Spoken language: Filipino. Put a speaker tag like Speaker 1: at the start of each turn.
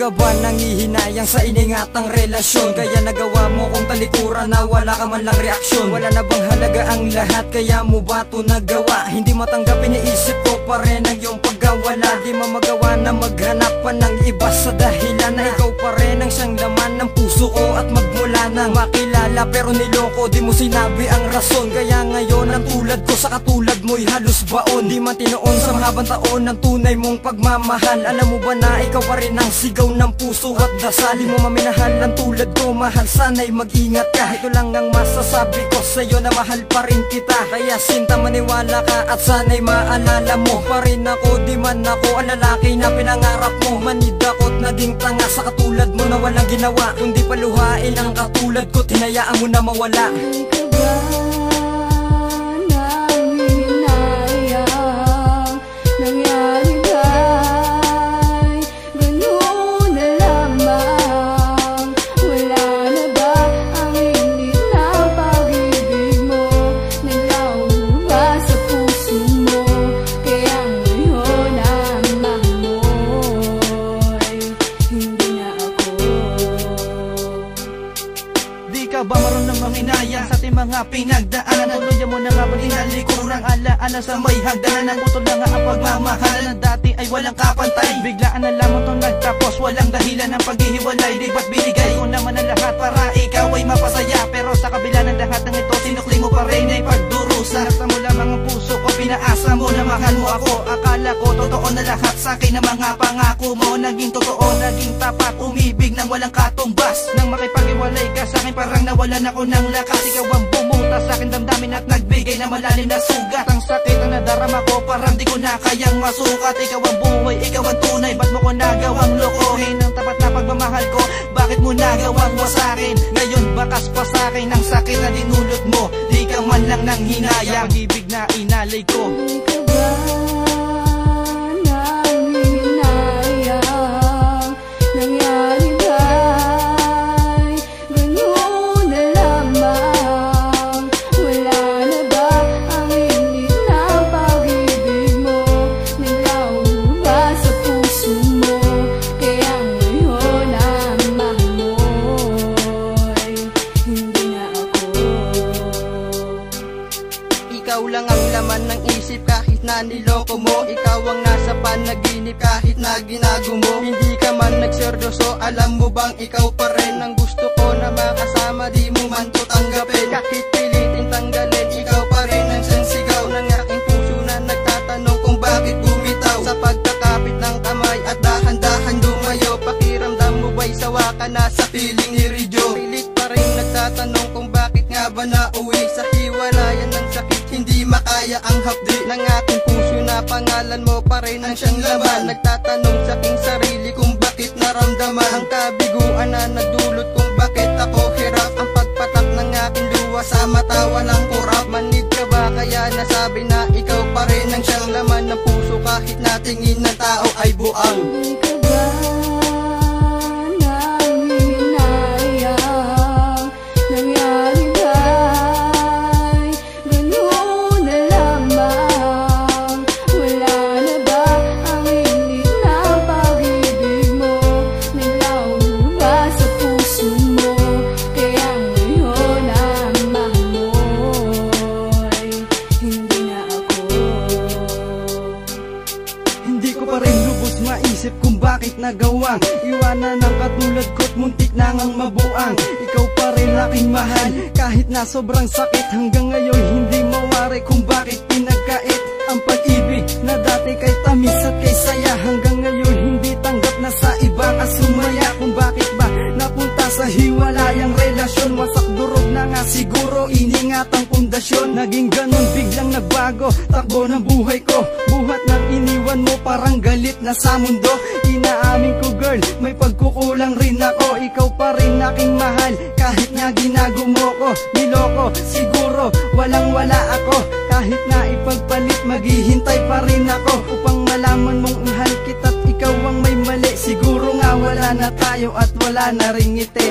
Speaker 1: ka ba nangihinayang sa iningatang relasyon? Kaya nagawa mo kong talikuran na wala ka man lang reaksyon. Wala na bang halaga ang lahat, kaya mo ba ito nagawa? Hindi matanggap, iniisip ko pa rin ang iyong pagkawala. Di mo magawa na maghanap pa ng iba sa dahilan na ikaw pa rin ang siyang laman ng puso ko. At magmula nang makilala pero niloko, di mo sinabi ang rason. Kaya ngayon ang tulad ko sa katulad mo'y halos baon. Di man tinoon sa mahabang taon ng tunay mong pagmamahal. Alam mo ba na ikaw pa rin ang sigaw ng puso at dasal. Di mo maminahal ang tulad ko, mahal, sana'y mag-ingat ka. Ito lang ang masasabi ko sa'yo, na mahal pa rin kita. Kaya sinta, maniwala ka at sana'y maalala mo pa rin ako. Di man ako ang lalaki na pinangarap mo. Manid ako't naging tanga sa katulad mo na walang ginawa, kundi paluhain ang katulad ko, tinayaan mo na mawala.
Speaker 2: Ba marunong manginaya sa ating mga pinagdaanan? Tuluyan mo na nga ba hinalikurang alaala sa may hagdanan? Putol na nga ang pagmamahalan na dati ay walang kapantay. Biglaan na lamang itong nagtapos, walang dahilan ng paghihiwalay. Di ba't binigay ko naman ang lahat para ikaw ay mapasaya? Pero sa kabila ng lahat ng ito, sinukli mo pa rin ay pagdurusa. Nasa mo lamang ang puso ko, pinaasa mo na mahal mo ako. Akala ko totoo na lahat sa akin ng mga pangako mo. Naging totoo, naging tapat, umibig ng walang katumbas. Nang makipag-iwalay ka sa akin, parang nawalan ako ng lakas. Ikaw ang bumuta sa akin damdamin at nagbigay na malalim na sugat. Ang sakit ang nadarama ko, parang di ko na kayang masukat. Ikaw ang buhay, ikaw ang tunay, ba't mo ko nagawang lokohin? Ang tapat na pagmamahal ko, bakit mo nagawang wasakin? Ngayon bakas pa sa akin ang sakit na dinulot mo. Di ka man lang nang hinayang pag-ibig na inalay ko.
Speaker 1: Ikaw lang ang laman ng isip kahit na niloko mo. Ikaw ang nasa panaginip kahit na ginago mo. Hindi ka man nagseryoso, alam mo bang ikaw pa rin ang gusto ko na makasama. Di mo man to tanggapin, kahit pilitin tanggalin. Ikaw pa rin ang sansigaw ng aking puso na nagtatanong kung bakit bumitaw. Sa pagkakapit ng kamay at dahan-dahan lumayo, pakiramdam mo ba'y sawa ka na sa piling ni Ridjo? Pilit pa rin nagtatanong kung bakit nga ba nauwi sa hiwalayan ng sakit. Hindi makaya ang hapdi ng ating puso na pangalan mo pa rin ang siyang laman. Nagtatanong sa aking sarili kung bakit naramdaman ang kabiguan na nagdulot kung bakit ako hirap. Ang pagpatak ng aking luha sa mata walang kurap. Manid ka ba kaya nasabi na ikaw pa rin ang siyang laman ng puso kahit na tingin ng tao ay buang?
Speaker 2: Maisip kung bakit nagawang iwanan ng katulad ko't muntik na ngang mabuang. Ikaw pa rin aking mahal kahit na sobrang sakit. Hanggang ngayon hindi mawari kung bakit pinagkait ang pag-ibig na dati kay tamis at kay saya. Hanggang ngayon hindi tanggap na sa iba ka sumaya. Kung bakit ba napunta sa hiwalayang relasyon? Wasak durog na nga siguro iningat ang pundasyon. Naging ganon biglang nagbago takbo ng buhay ko. Buhat ng iniwan mo parang galit na sa mundo. Inaamin ko girl, may pagkukulang rin ako. Ikaw pa rin aking mahal kahit nga ginago mo ko. Niloko, siguro walang wala ako. Kahit na ipagpalit maghihintay pa rin ako upang malaman mong mahal kita't ikaw ang may mali. Siguro nga wala na tayo at wala na ring ngiti.